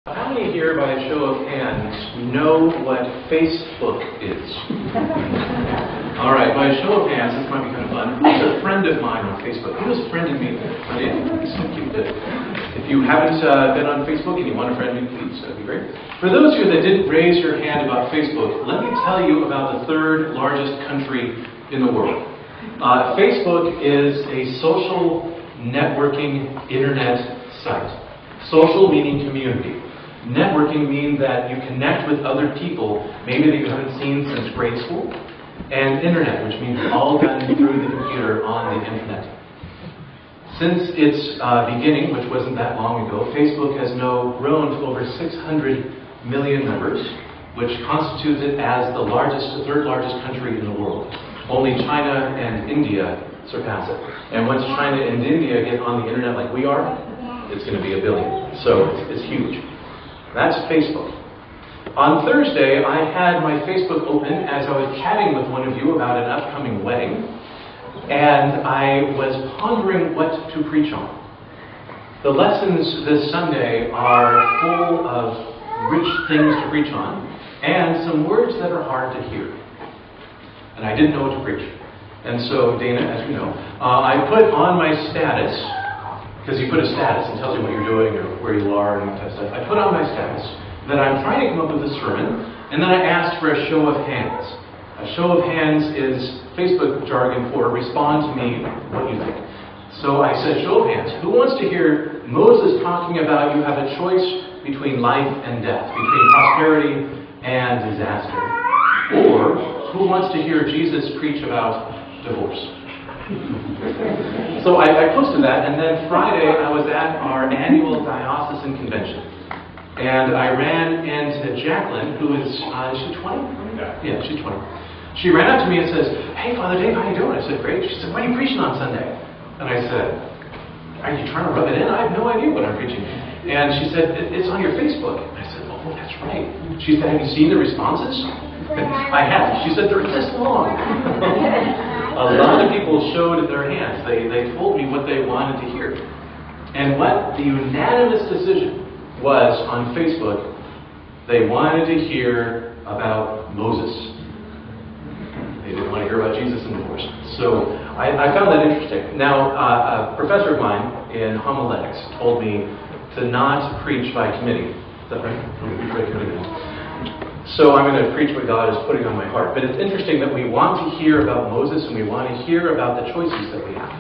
How many here, by a show of hands, know what Facebook is? All right, by a show of hands, this might be kind of fun. Who's a friend of mine on Facebook? Who has friended me? So cute. If you haven't been on Facebook and you want to friend me, please, that'd be great. For those of you that didn't raise your hand about Facebook, let me tell you about the third largest country in the world. Facebook is a social networking internet site. Social meaning community. Networking means that you connect with other people, maybe that you haven't seen since grade school. And internet, which means it's all done through the computer on the internet. Since its beginning, which wasn't that long ago, Facebook has now grown to over 600 million members, which constitutes it as the third largest country in the world. Only China and India surpass it. And once China and India get on the internet like we are, it's going to be 1 billion. So it's huge. That's Facebook. On Thursday, I had my Facebook open as I was chatting with one of you about an upcoming wedding, and I was pondering what to preach on. The lessons this Sunday are full of rich things to preach on, and some words that are hard to hear. And I didn't know what to preach. And so, Dana, as you know, I put on my status, because you put a status and tells you what you're doing or where you are and that kind of stuff. I put on my status that I'm trying to come up with a sermon, and then I asked for a show of hands. A show of hands is Facebook jargon for respond to me what you think. So I said, show of hands. Who wants to hear Moses talking about you have a choice between life and death, between prosperity and disaster? Or who wants to hear Jesus preach about divorce? So I posted that, and then Friday I was at our annual diocesan convention. And I ran into Jacqueline, who is she 20? Yeah, she's 20. She ran up to me and says, hey, Father Dave, how you doing? I said, great. She said, what are you preaching on Sunday? And I said, are you trying to rub it in? I have no idea what I'm preaching. And she said, it's on your Facebook. And I said, oh, that's right. She said, have you seen the responses? I have. She said, they're this long. A lot of people showed their hands. They told me what they wanted to hear. And what the unanimous decision was on Facebook, they wanted to hear about Moses. They didn't want to hear about Jesus and divorce. So I found that interesting. Now, a professor of mine in homiletics told me to not preach by committee. Is that right? So I'm going to preach what God is putting on my heart. But it's interesting that we want to hear about Moses and we want to hear about the choices that we have.